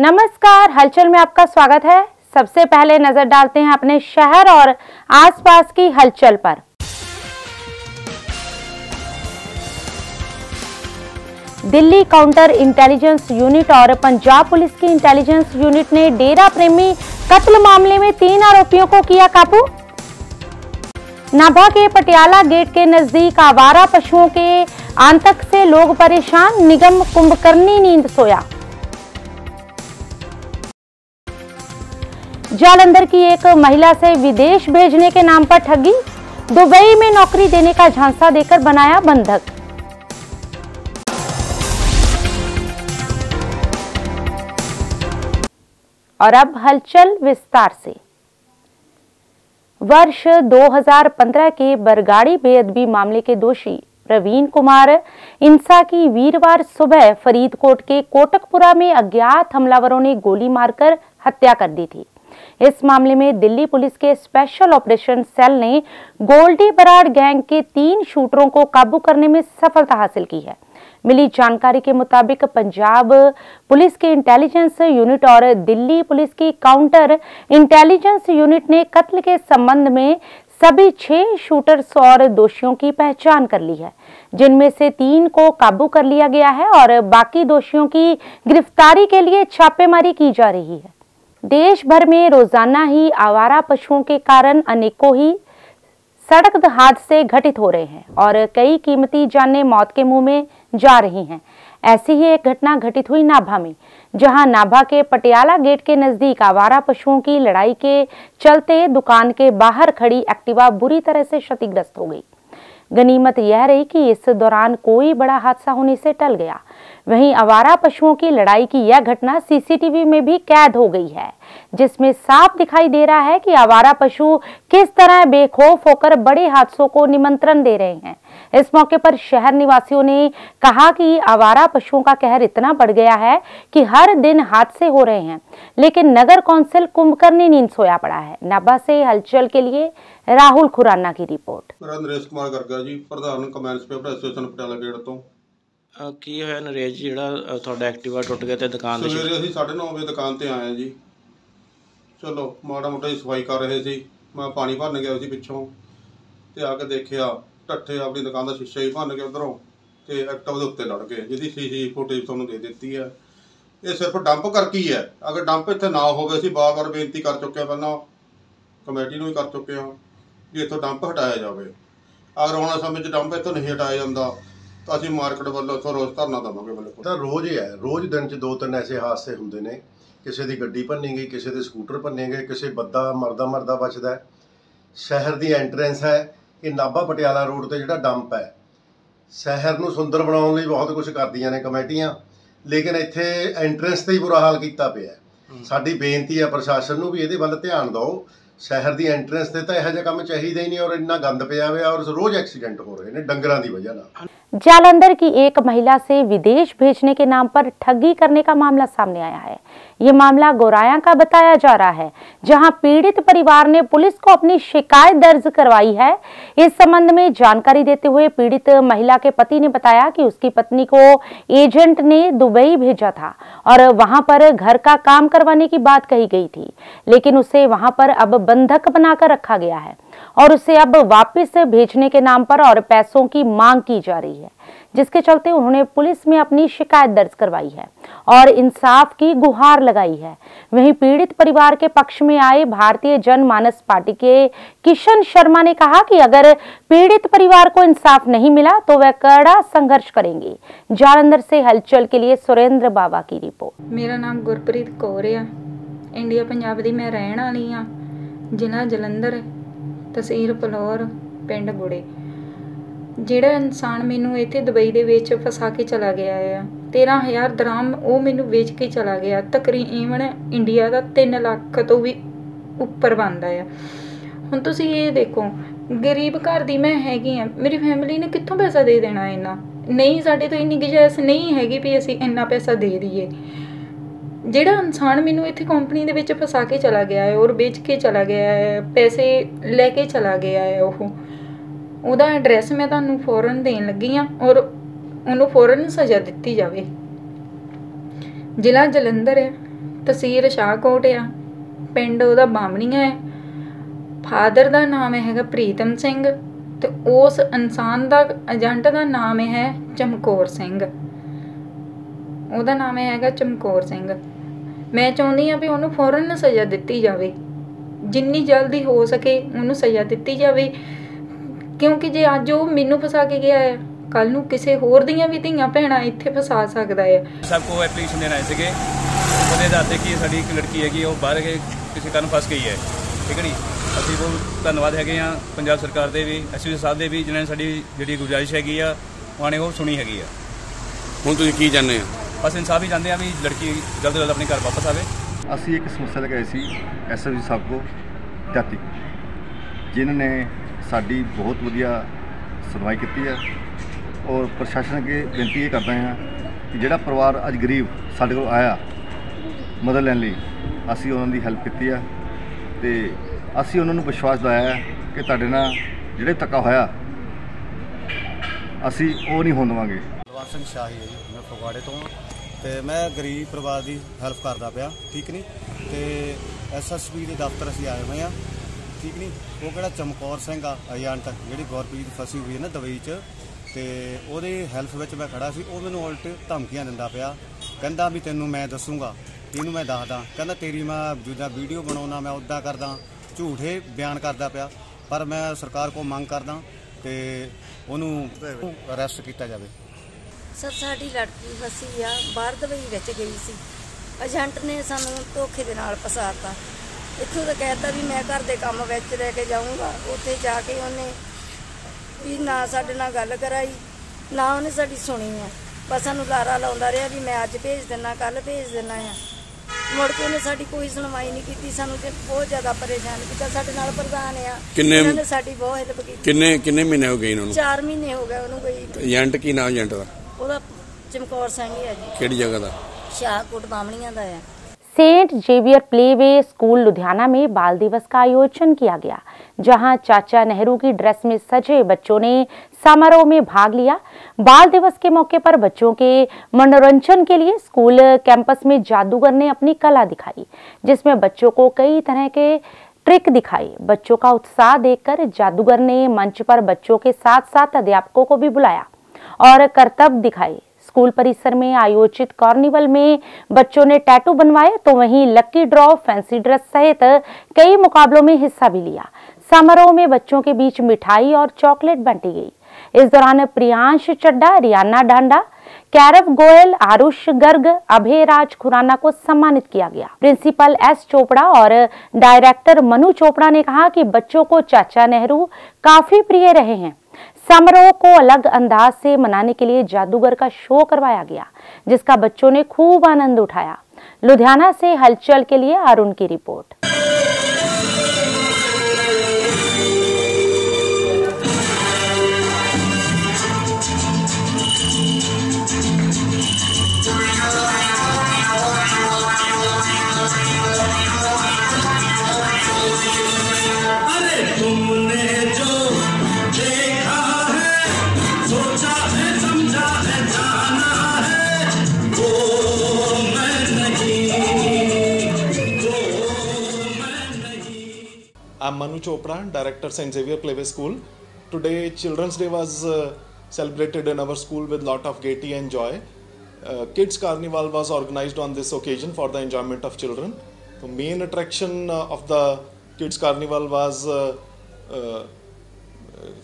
नमस्कार, हलचल में आपका स्वागत है। सबसे पहले नजर डालते हैं अपने शहर और आसपास की हलचल पर। दिल्ली काउंटर इंटेलिजेंस यूनिट और पंजाब पुलिस की इंटेलिजेंस यूनिट ने डेरा प्रेमी कत्ल मामले में 3 आरोपियों को किया काबू। नाभा के पटियाला गेट के नजदीक आवारा पशुओं के आतंक से लोग परेशान, निगम कुंभकर्णी नींद सोया। जालंधर की एक महिला से विदेश भेजने के नाम पर ठगी, दुबई में नौकरी देने का झांसा देकर बनाया बंधक। और अब हलचल विस्तार से। वर्ष 2015 के बरगाड़ी बेअदबी मामले के दोषी प्रवीण कुमार इंसा की वीरवार सुबह फरीदकोट के कोटकपुरा में अज्ञात हमलावरों ने गोली मारकर हत्या कर दी थी। इस मामले में दिल्ली पुलिस के स्पेशल ऑपरेशन सेल ने गोल्डी बराड़ गैंग के 3 शूटरों को काबू करने में सफलता हासिल की है। मिली जानकारी के मुताबिक पंजाब पुलिस के इंटेलिजेंस यूनिट और दिल्ली पुलिस की काउंटर इंटेलिजेंस यूनिट ने कत्ल के संबंध में सभी 6 शूटर्स और दोषियों की पहचान कर ली है, जिनमें से 3 को काबू कर लिया गया है और बाकी दोषियों की गिरफ्तारी के लिए छापेमारी की जा रही है। देश भर में रोजाना ही आवारा पशुओं के कारण अनेकों ही सड़क हादसे घटित हो रहे हैं और कई कीमती जानें मौत के मुंह में जा रही हैं। ऐसी ही एक घटना घटित हुई नाभा में, जहां नाभा के पटियाला गेट के नजदीक आवारा पशुओं की लड़ाई के चलते दुकान के बाहर खड़ी एक्टिवा बुरी तरह से क्षतिग्रस्त हो गई। गनीमत यह रही कि इस दौरान कोई बड़ा हादसा होने से टल गया। वहीं आवारा पशुओं की लड़ाई की यह घटना सीसीटीवी में भी कैद हो गई है, जिसमें साफ दिखाई दे रहा है कि आवारा पशु किस तरह बेखौफ होकर बड़े हादसों को निमंत्रण दे रहे हैं। इस मौके पर शहर निवासियों ने कहा कि आवारा पशुओं का कहर इतना बढ़ गया है कि हर दिन हादसे हो रहे हैं, लेकिन नगर कौंसिल कुंभकर्णी नींद सोया पड़ा है। नाभा से हलचल के लिए राहुल खुराना की रिपोर्ट। नरेश कुमार गर्गा जी, प्रधान कमेंस पेपर एसोसिएशन पटियाला गेट तो ਕੀ ਹੋਇਆ ਨਰੇਸ਼ ਜੀ, ਜਿਹੜਾ ਤੁਹਾਡਾ ਐਕਟਿਵਾ ਟੁੱਟ ਗਿਆ ਤੇ ਦੁਕਾਨ ਦੇ ਸਵੇਰੇ ਅਸੀਂ 9:30 ਵਜੇ ਦੁਕਾਨ ਤੇ ਆਏ ਜੀ। ਚਲੋ ਮਾੜਾ ਮੋਟਾ ਹੀ ਸਫਾਈ ਕਰ ਰਹੇ ਸੀ, ਮੈਂ ਪਾਣੀ ਭਰਨ ਗਿਆ ਸੀ ਪਿੱਛੋਂ ਤੇ ਆ ਕੇ ਦੇਖਿਆ ਟੱਠੇ ਆਪਣੀ ਦੁਕਾਨ ਦਾ ਸ਼ੀਸ਼ਾ ਹੀ ਭੰਨ ਕੇ ਉਧਰੋਂ ਤੇ ਐਕਟਿਵਾ ਦੇ ਉੱਤੇ ਲੜ ਗਏ, ਜਿਹਦੀ ਸੀਸੀ ਫੁਟੇਜ ਤੁਹਾਨੂੰ ਦੇ ਦਿੱਤੀ ਹੈ। ਇਹ ਸਿਰਫ ਡੰਪ ਕਰਕੇ ਹੀ ਹੈ। ਅਗਰ ਡੰਪ ਇੱਥੇ ਨਾ ਹੋਵੇ, ਅਸੀਂ ਬਾਰ-ਬਾਰ ਬੇਨਤੀ ਕਰ ਚੁੱਕੇ ਹਾਂ, ਪਹਿਲਾਂ ਕਮੇਟੀ ਨੂੰ ਵੀ ਕਰ ਚੁੱਕੇ ਹਾਂ ਕਿ ਇੱਥੋਂ ਡੰਪ ਹਟਾਇਆ ਜਾਵੇ। ਅਗਰ ਆਉਣ ਵਾਲੇ ਸਮੇਂ 'ਚ ਡੰਪ ਇੱਥੋਂ ਨਹੀਂ ਹਟਾਇਆ ਜਾਂਦਾ तो असीं मार्केट वालों इत्थों रोज़ धरना देवांगे। बिल्कुल ਤਾਂ ਰੋਜ਼ ਹੀ ਹੈ, ਰੋਜ਼ ਦਿਨ 'ਚ 2-3 ਐਸੇ ਹਾਦਸੇ ਹੁੰਦੇ ਨੇ। ਕਿਸੇ ਦੀ ਗੱਡੀ ਭੰਨੀ ਗਈ, ਕਿਸੇ ਦੇ ਸਕੂਟਰ ਭੰਨੇ ਗਏ, ਕਿਸੇ ਬੰਦਾ ਮਰਦਾ ਬਚਦਾ। ਸ਼ਹਿਰ ਦੀ ਐਂਟਰੈਂਸ ਹੈ ਇਹ ਨਾਭਾ ਪਟਿਆਲਾ ਰੋਡ ਤੇ ਜਿਹੜਾ ਡੰਪ ਹੈ, ਸ਼ਹਿਰ ਨੂੰ ਸੁੰਦਰ ਬਣਾਉਣ ਲਈ ਬਹੁਤ ਕੁਝ ਕਰਦੀਆਂ ਨੇ ਕਮੇਟੀਆਂ, ਲੇਕਿਨ ਇੱਥੇ ਐਂਟਰੈਂਸ ਤੇ ਹੀ ਬੁਰਾ ਹਾਲ ਕੀਤਾ ਪਿਆ। ਸਾਡੀ ਬੇਨਤੀ ਹੈ ਪ੍ਰਸ਼ਾਸਨ ਨੂੰ ਵੀ ਇਹਦੇ ਵੱਲ ਧਿਆਨ ਦਿਓ। शहर की एंट्रेंस से तो यह काम चाहिए ही नहीं और इन्ना गंद पिया हुआ और रोज एक्सीडेंट हो रहे हैं डंगरां दी वजह नाल। जालंधर की एक महिला से विदेश भेजने के नाम पर ठगी करने का मामला सामने आया है। ये मामला गोराया का बताया जा रहा है, जहां पीड़ित परिवार ने पुलिस को अपनी शिकायत दर्ज करवाई है। इस संबंध में जानकारी देते हुए पीड़ित महिला के पति ने बताया कि उसकी पत्नी को एजेंट ने दुबई भेजा था और वहां पर घर का काम करवाने की बात कही गई थी, लेकिन उसे वहां पर अब बंधक बनाकर रखा गया है और उसे अब वापस भेजने के नाम पर और पैसों की मांग की जा रही है, जिसके चलते उन्होंने पुलिस में अपनी शिकायत दर्ज करवाई है और इंसाफ की गुहार लगाई है। वहीं पीड़ित परिवार के पक्ष में आए भारतीय जनमानस पार्टी के किशन शर्मा ने कहा कि अगर पीड़ित परिवार को इंसाफ नहीं मिला तो वह कड़ा संघर्ष करेंगे। जालंधर से हलचल के लिए सुरेंद्र बाबा की रिपोर्ट। मेरा नाम गुरप्रीत कौर है, इंडिया पंजाब दी मैं रहन वाली हाँ, जिला जलंधर, तहसील पलौर, पिंड गुड़े। ਜਿਹੜਾ ਇਨਸਾਨ ਮੈਨੂੰ ਇੱਥੇ ਦੁਬਈ ਦੇ ਵਿੱਚ ਫਸਾ ਕੇ ਚਲਾ ਗਿਆ ਆ 13,000 ਦਰਾਮ, ਉਹ ਮੈਨੂੰ ਵੇਚ ਕੇ ਚਲਾ ਗਿਆ। ਤਕਰੀਬਨ ਇੰਡੀਆ ਦਾ 3 ਲੱਖ ਤੋਂ ਵੀ ਉੱਪਰ ਬਣਦਾ ਆ। ਹੁਣ ਤੁਸੀਂ ਇਹ ਦੇਖੋ, ਗਰੀਬ ਘਰ ਦੀ ਮੈਂ ਹੈਗੀ ਆ, ਮੇਰੀ ਫੈਮਿਲੀ ਨੇ ਕਿੱਥੋਂ ਪੈਸਾ ਦੇ ਦੇਣਾ ਇੰਨਾ? ਨਹੀਂ, ਸਾਡੇ ਤੋਂ ਇੰਨੀ ਗੁੰਜਾਇਸ਼ ਨਹੀਂ ਹੈਗੀ ਵੀ ਅਸੀਂ ਇੰਨਾ ਪੈਸਾ ਦੇ ਦਈਏ। ਜਿਹੜਾ ਇਨਸਾਨ ਮੈਨੂੰ ਇੱਥੇ ਕੰਪਨੀ ਦੇ ਵਿੱਚ ਫਸਾ ਕੇ ਚਲਾ ਗਿਆ ਹੈ ਔਰ ਵੇਚ ਕੇ ਚਲਾ ਗਿਆ ਹੈ, ਪੈਸੇ ਲੈ ਕੇ ਚਲਾ ਗਿਆ ਹੈ, ਉਹਦਾ ਐਡਰੈਸ ਮੈਂ ਤੁਹਾਨੂੰ ਫੌਰਨ ਦੇਣ ਲੱਗੀ ਹਾਂ ਔਰ ਉਹਨੂੰ ਫੌਰਨ ਸਜ਼ਾ ਦਿੱਤੀ ਜਾਵੇ। ਜ਼ਿਲ੍ਹਾ ਜਲੰਧਰ ਹੈ, तहसील शाहकोट आ, पिंड ਉਹਦਾ ਬਾਮਣੀਆਂ है। फादर ਦਾ ਨਾਮ ਹੈਗਾ ਪ੍ਰੀਤਮ ਸਿੰਘ ਤੇ ਉਸ ਇਨਸਾਨ ਦਾ ਏਜੰਟ ਦਾ ਨਾਮ ਹੈ ਚਮਕੌਰ ਸਿੰਘ। ਉਹਦਾ ਨਾਮ ਹੈਗਾ ਚਮਕੌਰ ਸਿੰਘ। ਮੈਂ ਚਾਹੁੰਦੀ ਹਾਂ ਵੀ ਉਹਨੂੰ ਫੌਰਨ ਸਜ਼ਾ ਦਿੱਤੀ ਜਾਵੇ, ਜਿੰਨੀ ਜਲਦੀ ਹੋ ਸਕੇ ਉਹਨੂੰ ਸਜ਼ਾ ਦਿੱਤੀ ਜਾਵੇ, ਕਿਉਂਕਿ ਜੇ ਅੱਜ ਉਹ ਮੈਨੂੰ ਫਸਾ ਕੇ ਗਿਆ ਹੈ, ਕੱਲ ਨੂੰ ਕਿਸੇ ਹੋਰ ਦੀਆਂ ਵੀ ਧੀਆਂ ਭੈਣਾਂ ਇੱਥੇ ਫਸਾ ਸਕਦਾ ਹੈ। ਸਭ ਕੋ ਐਪਲੀਕੇਸ਼ਨ ਦੇਣ ਆਏ ਸੀਗੇ, ਉਹਦੇ ਆਧਾਰ 'ਤੇ ਕਿ ਸਾਡੀ ਇੱਕ ਲੜਕੀ ਹੈਗੀ ਉਹ ਬਾਹਰ ਕਿਸੇ ਕਾਰਨ ਫਸ ਗਈ ਹੈ, ਠੀਕ ਹੈ ਨੀ। ਅਸੀਂ ਬਹੁਤ ਧੰਨਵਾਦ ਹੈਗੇ ਹਾਂ ਪੰਜਾਬ ਸਰਕਾਰ ਦੇ ਵੀ, ਐਸਪੀ ਸਾਹਿਬ ਦੇ ਵੀ, ਜਿਨ੍ਹਾਂ ਨੇ ਸਾਡੀ ਜਿਹੜੀ ਗੁਜ਼ਾਰਿਸ਼ ਹੈਗੀ ਆ ਉਹਨਾਂ ਨੇ ਉਹ ਸੁਣੀ ਹੈਗੀ ਆ। ਹੁਣ ਤੁਸੀਂ ਕੀ ਚਾਹੁੰਦੇ ਆ? ਬਸ ਇਨਸਾਫ ਹੀ ਚਾਹੁੰਦੇ ਆ ਵੀ ਲੜਕੀ ਜਲਦ ਤੋਂ ਜਲਦ ਆਪਣੇ ਘਰ ਵਾਪਸ ਆਵੇ। ਅਸੀਂ ਇੱਕ ਸਮੱਸਿਆ ਲੈ ਕੇ ਆਏ ਸੀ ਐਸਐਸਪੀ ਸਾਹਿਬ ਕੋ ਜਾਤੀ, ਜਿਨ੍ਹਾਂ ਨੇ ਸਾਡੀ ਬਹੁਤ ਵਧੀਆ ਸੁਣਵਾਈ ਕੀਤੀ ਹੈ। ਔਰ ਪ੍ਰਸ਼ਾਸਨ ਅੱਗੇ ਬੇਨਤੀ ਇਹ ਕਰਦਾ ਹਾਂ ਕਿ ਜਿਹੜਾ ਪਰਿਵਾਰ ਅੱਜ ਗਰੀਬ ਸਾਡੇ ਕੋਲ ਆਇਆ ਮਦਦ ਲੈਣ ਲਈ, ਅਸੀਂ ਉਹਨਾਂ ਦੀ ਹੈਲਪ ਕੀਤੀ ਆ ਤੇ ਅਸੀਂ ਉਹਨਾਂ ਨੂੰ ਵਿਸ਼ਵਾਸ ਦਿਵਾਇਆ ਕਿ ਤੁਹਾਡੇ ਨਾਲ ਜਿਹੜੇ ਧੱਕਾ ਹੋਇਆ ਅਸੀਂ ਉਹ ਨਹੀਂ ਹੋਣ ਦੇਵਾਂਗੇ। ਬਲਵੰਤ ਸਿੰਘ ਸ਼ਾਹੀ ਹੈ ਜੀ, ਮੈਂ ਫਗਵਾੜੇ ਤੋਂ ਤੇ ਮੈਂ ਗਰੀਬ ਪਰਿਵਾਰ ਦੀ ਹੈਲਪ ਕਰਦਾ ਪਿਆ, ਠੀਕ ਨਹੀਂ। ਤੇ ਐਸਐਸਪੀ ਦੇ ਦਫ਼ਤਰ ਅਸੀਂ ਆਏ ਹੋਏ ਆ, ਠੀਕ ਨਹੀਂ। ਉਹ ਕਿਹੜਾ ਚਮਕੌਰ ਸਿੰਘ ਆ ਏਜੰਟ, ਜਿਹੜੀ ਗੁਰਪ੍ਰੀਤ ਫਸੀ ਹੋਈ ਹੈ ਨਾ ਦੁਬਈ 'ਚ, ਤੇ ਉਹਦੀ ਹੈਲਪ ਵਿੱਚ ਮੈਂ ਖੜਾ ਸੀ। ਉਹ ਮੈਨੂੰ ਉਲਟ ਧਮਕੀਆਂ ਦਿੰਦਾ ਪਿਆ, ਕਹਿੰਦਾ ਵੀ ਤੈਨੂੰ ਮੈਂ ਦੱਸੂਗਾ, ਇਹਨੂੰ ਮੈਂ ਦੱਸਦਾ, ਕਹਿੰਦਾ ਤੇਰੀ ਮੈਂ ਜਿੱਦਾਂ ਵੀਡੀਓ ਬਣਾਉਣਾ ਮੈਂ ਉੱਦਾਂ ਕਰਦਾ, ਝੂਠੇ ਬਿਆਨ ਕਰਦਾ ਪਿਆ। ਪਰ ਮੈਂ ਸਰਕਾਰ ਕੋਲ ਮੰਗ ਕਰਦਾ ਤੇ ਉਹਨੂੰ ਅਰੈਸਟ ਕੀਤਾ ਜਾਵੇ। ਸਰ ਸਾਡੀ ਲੜਕੀ ਫਸੀ ਆ, ਬਾਹਰ ਦੁਬਈ ਵਿੱਚ ਗਈ ਸੀ, ਏਜੰਟ ਨੇ ਸਾਨੂੰ ਧੋਖੇ ਦੇ ਨਾਲ ਫਸਾਤਾ। ਇੱਥੋਂ ਤਾਂ ਕਹਿਤਾ ਵੀ ਮੈਂ ਘਰ ਦੇ ਕੰਮ ਵਿੱਚ ਲੈ ਕੇ ਜਾਊਂਗਾ, ਉੱਥੇ ਜਾ ਕੇ ਉਹਨੇ ਵੀ ਨਾ ਸਾਡੇ ਨਾਲ ਗੱਲ ਕਰਾਈ, ਨਾ ਉਹਨੇ ਸਾਡੀ ਸੁਣੀ ਆ। ਬਸ ਸਾਨੂੰ ਲਾਰਾ ਲਾਉਂਦਾ ਰਿਹਾ ਵੀ ਮੈਂ ਅੱਜ ਭੇਜ ਦਿੰਦਾ, ਕੱਲ੍ਹ ਭੇਜ ਦਿੰਦਾ ਆ। ਮੁੜ ਕੇ ਉਹਨੇ ਸਾਡੀ ਕੋਈ ਸੁਣਵਾਈ ਨਹੀਂ ਕੀਤੀ, ਸਾਨੂੰ ਤੇ ਬਹੁਤ ਜ਼ਿਆਦਾ ਪਰੇਸ਼ਾਨ ਕੀਤਾ। ਸਾਡੇ ਨਾਲ ਪ੍ਰਧਾਨ ਆ, ਉਹਨਾਂ ਨੇ ਸਾਡੀ ਬਹੁਤ ਹੈਲਪ ਕੀਤੀ। ਕਿੰਨੇ ਮਹੀਨੇ ਹੋ ਗਏ ਇਹਨਾਂ ਨੂੰ? 4 ਮਹੀਨੇ ਹੋ ਗਏ ਉਹਨੂੰ ਗਈ। ਏਜੰਟ ਕੀ ਨਾਮ ਏਜੰਟ ਦਾ? ਉਹਦਾ ਚਮਕੌਰ ਸਿੰਘ ਹੈ ਜੀ। ਕਿਹੜੀ ਜਗ੍ਹਾ ਦਾ? शाहकोट बामणियां दा है। Saint Xavier playway school Ludhiana में बाल दिवस का आयोजन किया गया, जहां चाचा नेहरू की ड्रेस में सजे बच्चों ने समारोह में भाग लिया। बाल दिवस के मौके पर बच्चों के मनोरंजन के लिए स्कूल कैंपस में जादूगर ने अपनी कला दिखाई, जिसमें बच्चों को कई तरह के ट्रिक दिखाई। बच्चों का उत्साह देखकर जादूगर ने मंच पर बच्चों के साथ साथ अध्यापकों को भी बुलाया और करतब दिखाए। स्कूल परिसर में आयोजित कार्निवल में बच्चों ने टैटू बनवाए, तो वहीं लकी ड्रॉ, फैंसी ड्रेस सहित कई मुकाबलों में हिस्सा भी लिया। समारोह में बच्चों के बीच मिठाई और चॉकलेट बांटी गई। इस दौरान प्रियांश चड्डा, रियाना डांडा, कैरव गोयल, आरुष गर्ग, अभय राज खुराना को सम्मानित किया गया। प्रिंसिपल एस चोपड़ा और डायरेक्टर मनु चोपड़ा ने कहा कि बच्चों को चाचा नेहरू काफी प्रिय रहे हैं। समारोह को अलग अंदाज से मनाने के लिए जादूगर का शो करवाया गया, जिसका बच्चों ने खूब आनंद उठाया। लुधियाना से हलचल के लिए अरुण की report. I'm Manu Chopra, Director St. Xavier Pleve School. Today Children's Day was celebrated in our school with lot of gaiety and joy. Kids Carnival was organized on this occasion for the enjoyment of children. The main attraction of the Kids Carnival was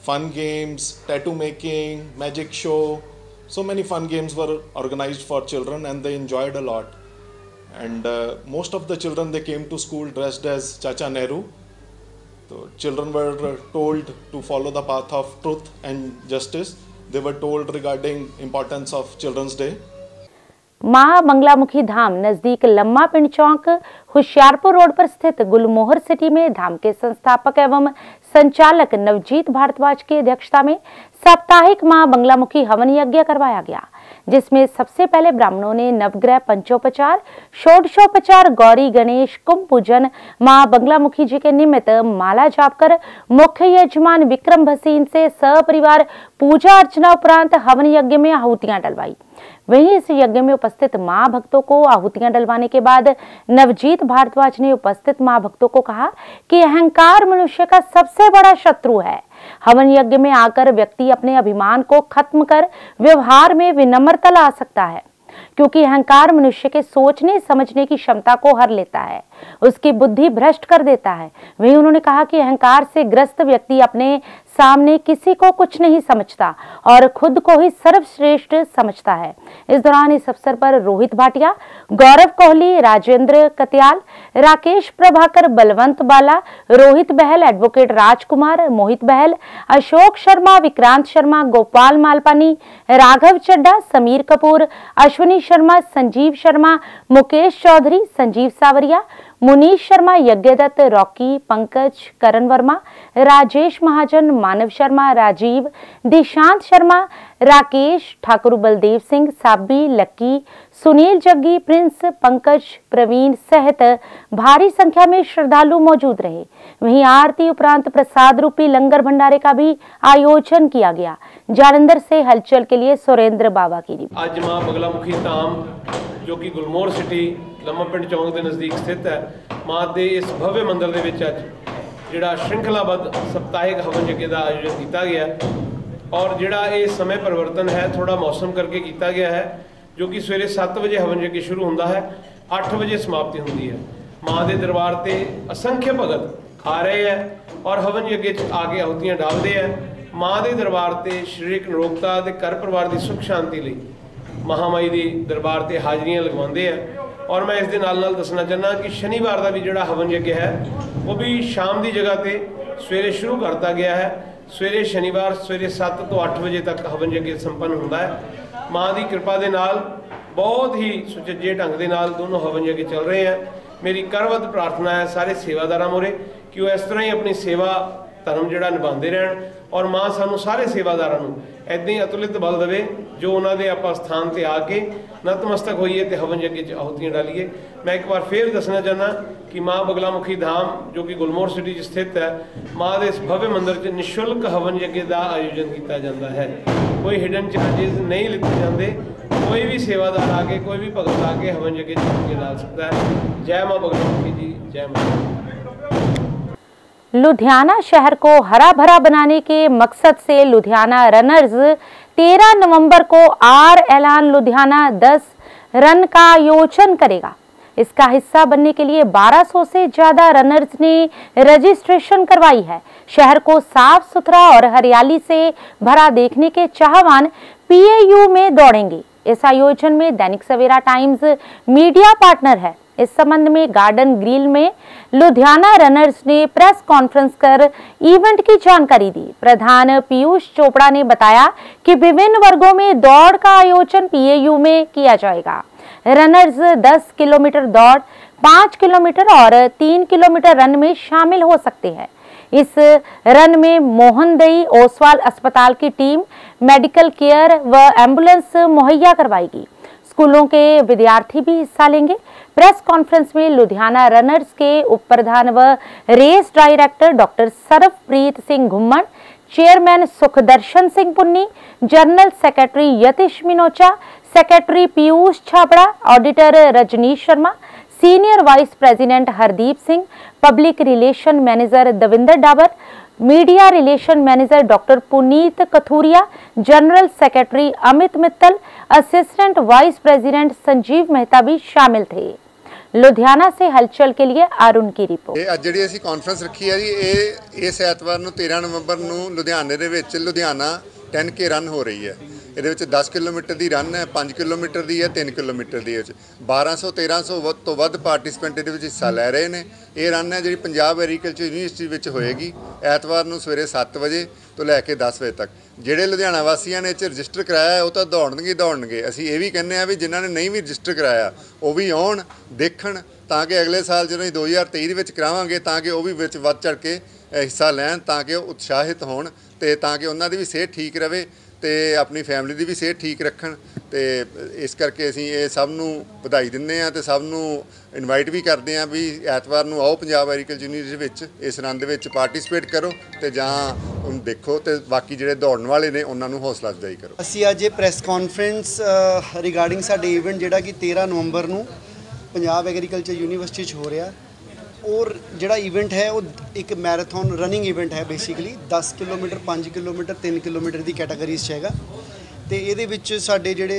fun games, tattoo making, magic show. So many fun games were organized for children and they enjoyed a lot. And most of the children, they came to school dressed as Chacha Nehru. So children were told to follow the path of truth and justice. They were told regarding importance of Children's Day. मां बंगलामुखी धाम नजदीक लम्मा पिंड चौक Hoshiarpur road पर स्थित गुलमोहर city में धाम के संस्थापक एवं संचालक नवजीत भारद्वाज की अध्यक्षता में साप्ताहिक मां बंगलामुखी हवन यज्ञ करवाया गया, जिसमें सबसे पहले ब्राह्मणों ने नवग्रह पंचोपचार, षोडशोपचार, गौरी गणेश कुंभ पूजन, मां बंगलामुखी जी के निमित्त माला जाप कर मुख्य यजमान विक्रम भसीन से सपरिवार पूजा अर्चना उपरांत हवन यज्ञ में आहुतियां डलवाई। वहीं इस यज्ञ में उपस्थित मां भक्तों को आहुतियां डलवाने के बाद नवजीत भारद्वाज ने उपस्थित मां भक्तों को कहा कि अहंकार मनुष्य का सबसे बड़ा शत्रु है। हवन यज्ञ में आकर व्यक्ति अपने अभिमान को खत्म कर व्यवहार में विनम्रता ला सकता है, क्योंकि अहंकार मनुष्य के सोचने समझने की क्षमता को हर लेता है, उसकी बुद्धि भ्रष्ट कर देता है। वहीं उन्होंने कहा कि अहंकार से ग्रस्त व्यक्ति अपने सामने किसी को कुछ नहीं समझता और खुद को ही सर्वश्रेष्ठ समझता है। इस दौरान इस अवसर पर रोहित भाटिया, गौरव कोहली, राजेंद्र कत्याल, राकेश प्रभाकर, बलवंत बाला, रोहित बहल, एडवोकेट राजकुमार, मोहित बहल, अशोक शर्मा, विक्रांत शर्मा, गोपाल मालपानी, राघव चड्डा, समीर कपूर, अश्विनी शर्मा, संजीव शर्मा, मुकेश चौधरी, संजीव सावरिया, मुनीश शर्मा, यज्ञदत्त, रॉकी, पंकज, करण वर्मा, राजेश महाजन, मानव शर्मा, राजीव, दिशांत शर्मा, राकेश ठाकुर, बलदेव सिंह, साबी, लक्की, सुनील जग्गी, प्रिंस, पंकज, प्रवीण सहित भारी संख्या में श्रद्धालु मौजूद रहे। वहीं आरती उपरांत प्रसाद रूपी लंगर भंडारे का भी आयोजन किया गया। जालंधर से हलचल के लिए सुरेंद्र बाबा की रिपोर्ट। आज मां बगलामुखी धाम जो कि गुलमोहर सिटी लम्मा पिंड चौंक के नज़दीक स्थित है, मां के इस भव्य मंदिर के विच अज जिहड़ा श्रृंखलाबद्ध सप्ताहिक हवन यज्ञ का आयोजन किया गया और जिहड़ा ये समय परिवर्तन है थोड़ा मौसम करके किया गया है, जो कि सवेरे 7 बजे हवन यज्ञ शुरू होता है, 8 बजे समाप्ति होती है। मां के दरबार से असंख्य भगत आ रहे हैं और हवन यज्ञ आके आहुतियां डालते हैं। मां के दरबार से शरीरक निरोगता के घर परिवार की सुख शांति लिए महामाई के दरबार से हाजरियां लगवाते हैं। और मैं इस दे नाल दसना चाहना कि शनिवार का भी जिहड़ा हवन यज्ञ है वो भी शाम की जगह पर सवेरे शुरू करता गया है। सवेरे शनिवार सवेरे 7 तो 8 बजे तक हवन यज्ञ संपन्न होता है। मां की कृपा के नाल बहुत ही सुचज्जे ढंग के नाल दोनों हवन यज्ञ चल रहे हैं। मेरी करवत प्रार्थना है सारे सेवादारां मोरे कि वो इस तरह ही अपनी सेवा धर्म जिहड़ा निभाते रहन और मां सानू सारे सेवादारां नूं ऐदां ही अतुलित बल देवे जो उन्होंने आप स्थान पर आके नतमस्तक होइए तो हवन यज्ञ च आहुतियां डालीए। मैं एक बार फिर दसना चाहना कि मां बगलामुखी धाम जो कि गुलमोहर सिटी स्थित है, मां के इस भव्य मंदिर च निशुल्क हवन यज्ञ का आयोजन किया जाता है। कोई हिडन चार्जिज नहीं लिते जाते, कोई भी सेवादार आके कोई भी भगत आके हवन यज्ञ च डाल सकता है। जय मां बगलामुखी जी, जय मां। लुधियाना शहर को हरा भरा बनाने के मकसद से लुधियाना रनर्स 13 नवंबर को आर ऐलान लुधियाना 10 रन का आयोजन करेगा। इसका हिस्सा बनने के लिए 1200 से ज्यादा रनर्स ने रजिस्ट्रेशन करवाई है। शहर को साफ सुथरा और हरियाली से भरा देखने के चाहवान पीएयू में दौड़ेंगे। इस आयोजन में Dainik Savera times media partner है। इस संबंध में गार्डन ग्रिल में लुधियाना रनर्स ने प्रेस कॉन्फ्रेंस कर इवेंट की जानकारी दी। प्रधान पीयूष चोपड़ा ने बताया कि विभिन्न वर्गों में दौड़ का आयोजन पीएयू में किया जाएगा। रनर्स 10 किलोमीटर दौड़, 5 किलोमीटर और 3 किलोमीटर रन में शामिल हो सकते हैं। इस रन में मोहनदई ओसवाल अस्पताल की टीम मेडिकल केयर व एम्बुलेंस मुहैया करवाएगी। स्कूलों के विद्यार्थी भी हिस्सा लेंगे। प्रेस कॉन्फ्रेंस में लुधियाना रनर्स के उप प्रधान व race director doctor Sarafpreet Singh Ghumman, chairman Sukhdarshan Singh Punni, general secretary Yatish Minocha, secretary Piyush Chhabra, auditor Rajneesh Sharma, senior vice president Hardeep Singh, public relation manager Davinder Dabar, media relation manager doctor Puneet Kathuria, general secretary Amit Mittal, assistant vice president Sanjeev Mehta भी शामिल थे। लुधियाना से हलचल के लिए अरुण की रिपोर्ट। ਅੱਜ ਜਿਹੜੀ ਅਸੀਂ ਕਾਨਫਰੰਸ ਰੱਖੀ ਹੈ ਜੀ, ਇਹ ਇਸ ਐਤਵਾਰ ਨੂੰ 13 ਨਵੰਬਰ ਨੂੰ ਲੁਧਿਆਣੇ ਦੇ ਵਿੱਚ ਲੁਧਿਆਣਾ 10K ਰਨ ਹੋ ਰਹੀ ਹੈ। ਇਹਦੇ ਵਿੱਚ 10 ਕਿਲੋਮੀਟਰ ਦੀ ਰਨ ਹੈ, 5 ਕਿਲੋਮੀਟਰ ਦੀ ਹੈ, 3 ਕਿਲੋਮੀਟਰ ਦੀ ਹੈ। 1200-1300 ਤੋਂ ਵੱਧ ਪਾਰਟਿਸਪੈਂਟ ਇਹਦੇ ਵਿੱਚ ਹਿੱਸਾ ਲੈ ਰਹੇ ਨੇ। ਇਹ ਰਨ ਹੈ ਜਿਹੜੀ ਪੰਜਾਬ ਐਗਰੀਕਲਚਰ ਯੂਨੀਵਰਸਿਟੀ ਵਿੱਚ ਹੋਏਗੀ ਐਤਵਾਰ ਨੂੰ ਸਵੇਰੇ 7 ਵਜੇ ਤੋਂ ਲੈ ਕੇ 10 ਵਜੇ ਤੱਕ। ਜਿਹੜੇ ਲੁਧਿਆਣਾ ਵਾਸੀਆਂ ਨੇ ਇਹ 'ਚ ਰਜਿਸਟਰ ਕਰਾਇਆ ਉਹ ਤਾਂ ਦੌੜਨਗੇ। ਅਸੀਂ ਇਹ ਵੀ ਕਹਿੰਦੇ ਆ ਵੀ ਜਿਨ੍ਹਾਂ ਨੇ ਨਹੀਂ ਵੀ ਰਜਿਸਟਰ ਕਰਾਇਆ ਉਹ ਵੀ ਆਉਣ ਦੇਖਣ, ਤਾਂ ਕਿ ਅਗਲੇ ਸਾਲ ਜਦੋਂ 2023 ਦੇ ਵਿੱਚ ਕਰਾਵਾਂਗੇ ਤਾਂ ਕਿ ਉਹ ਵੀ ਵਿੱਚ ਵੱਧ ਚੜ ਕੇ ਹਿੱਸਾ ਲੈਣ, ਤਾਂ ਕਿ ਉਹ ਉਤਸ਼ਾਹਿਤ ਹੋਣ ਤੇ ਤਾਂ ਕਿ ਉਹਨਾਂ ਦੀ ਵੀ ਸਿਹਤ ਠੀਕ ਰਵੇ ਤੇ ਆਪਣੀ ਫੈਮਿਲੀ ਦੀ ਵੀ ਸਿਹਤ ਠੀਕ ਰੱਖਣ। ਤੇ ਇਸ ਕਰਕੇ ਅਸੀਂ ਇਹ ਸਭ ਨੂੰ ਵਧਾਈ ਦਿੰਦੇ ਹਾਂ ਤੇ ਸਭ ਨੂੰ ਇਨਵਾਈਟ ਵੀ ਕਰਦੇ ਹਾਂ ਵੀ ਐਤਵਾਰ ਨੂੰ ਆਓ ਪੰਜਾਬ ਐਗਰੀਕਲਚਰ ਯੂਨੀਵਰਸਿਟੀ ਵਿੱਚ ਇਸ ਰਨ ਦੇ ਵਿੱਚ ਪਾਰਟਿਸਿਪੇਟ ਕਰੋ ਤੇ ਜਾਂ ਉਹਨੂੰ ਦੇਖੋ ਤੇ ਬਾਕੀ ਜਿਹੜੇ ਦੌੜਨ ਵਾਲੇ ਨੇ ਉਹਨਾਂ ਨੂੰ ਹੌਸਲਾ ਅਫਜ਼ਾਈ ਕਰੋ। ਅਸੀਂ ਅੱਜ ਇਹ ਪ੍ਰੈਸ ਕਾਨਫਰੰਸ ਰਿਗਾਰਡਿੰਗ ਸਾਡੇ ਇਵੈਂਟ ਜਿਹੜਾ ਕਿ 13 ਨਵੰਬਰ ਨੂੰ ਪੰਜਾਬ ਐਗਰੀਕਲਚਰ ਯੂਨੀਵਰਸਿਟੀ 'ਚ ਹੋ ਰਿਹਾ ਔਰ ਜਿਹੜਾ ਇਵੈਂਟ ਹੈ ਉਹ ਇੱਕ ਮੈਰਾਥਨ ਰਨਿੰਗ ਇਵੈਂਟ ਹੈ। ਬੇਸਿਕਲੀ 10 ਕਿਲੋਮੀਟਰ 5 ਕਿਲੋਮੀਟਰ 3 ਕਿਲੋਮੀਟਰ ਦੀ ਕੈਟਾਗਰੀਜ਼ 'ਚ ਹੈਗਾ ਤੇ ਇਹਦੇ ਵਿੱਚ ਸਾਡੇ ਜਿਹੜੇ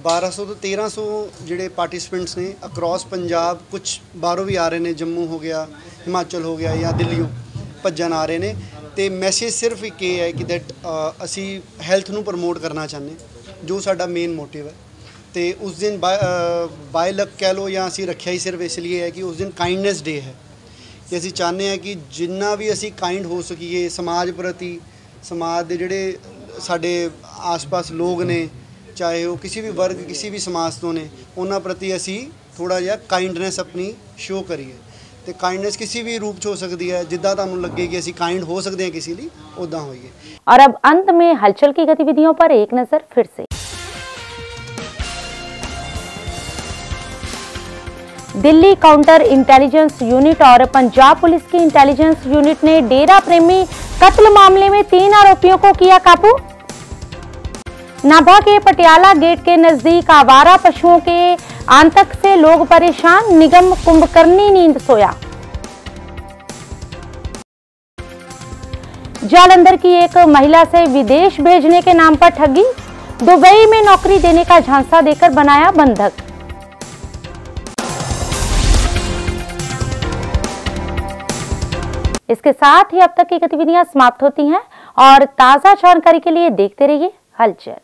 1200 ਤੋਂ 1300 ਜਿਹੜੇ ਪਾਰਟਿਸਪੈਂਟਸ ਨੇ ਅਕ੍ਰੋਸ ਪੰਜਾਬ, ਕੁਝ ਬਾਹਰੋਂ ਵੀ ਆ ਰਹੇ ਨੇ, ਜੰਮੂ ਹੋ ਗਿਆ, ਹਿਮਾਚਲ ਹੋ ਗਿਆ ਜਾਂ ਦਿੱਲੀੋਂ ਭੱਜਣ ਆ ਰਹੇ ਨੇ। ਤੇ ਮੈਸੇਜ ਸਿਰਫ ਇੱਕ ਇਹ ਹੈ ਕਿ ਦੈਟ ਅਸੀਂ ਹੈਲਥ ਨੂੰ ਪ੍ਰਮੋਟ ਕਰਨਾ ਚਾਹੁੰਦੇ, ਜੋ ਸਾਡਾ ਮੇਨ ਮੋਟਿਵ ਹੈ। ਤੇ ਉਸ ਦਿਨ ਬਾਏ ਲੱਕ ਕਹਿ ਲਓ ਜਾਂ ਅਸੀਂ ਰੱਖਿਆ ਹੀ ਸਿਰਫ ਇਸ ਲਈ ਹੈ ਕਿ ਉਸ ਦਿਨ ਕਾਈਂਡਨੈਸ ਡੇ ਹੈ ਕਿ ਅਸੀਂ ਚਾਹੁੰਦੇ ਹਾਂ ਕਿ ਜਿੰਨਾ ਵੀ ਅਸੀਂ ਕਾਈਂਡ ਹੋ ਸਕੀਏ ਸਮਾਜ ਪ੍ਰਤੀ, ਸਮਾਜ ਦੇ ਜਿਹੜੇ ਸਾਡੇ ਆਸ-ਪਾਸ ਲੋਕ ਨੇ, ਚਾਹੇ ਉਹ ਕਿਸੇ ਵੀ ਵਰਗ ਕਿਸੇ ਵੀ ਸਮਾਜ ਤੋਂ ਨੇ, ਉਹਨਾਂ ਪ੍ਰਤੀ ਅਸੀਂ ਥੋੜਾ ਜਿਹਾ ਕਾਈਂਡਨੈਸ ਆਪਣੀ ਸ਼ੋਅ ਕਰੀਏ। ਤੇ काइंडनेस किसी भी रूप च हो सकती है, जिद्दां तुहानूं लगे कि असीं काइंड हो सकते हैं किसी लिए, उद्दां होइए। और अब अंत में हलचल की गतिविधियों पर एक नजर फिर से। दिल्ली काउंटर इंटेलिजेंस यूनिट और पंजाब पुलिस की इंटेलिजेंस यूनिट ने डेरा प्रेमी कत्ल मामले में 3 आरोपियों को किया काबू। नाभा के पटियाला गेट के नजदीक आवारा पशुओं के आतंक से लोग परेशान, निगम कुंभकर्णी नींद सोया। जालंधर की एक महिला से विदेश भेजने के नाम पर ठगी, दुबई में नौकरी देने का झांसा देकर बनाया बंधक। इसके साथ ही अब तक की गतिविधियां समाप्त होती हैं और ताजा जानकारी के लिए देखते रहिए हलचल।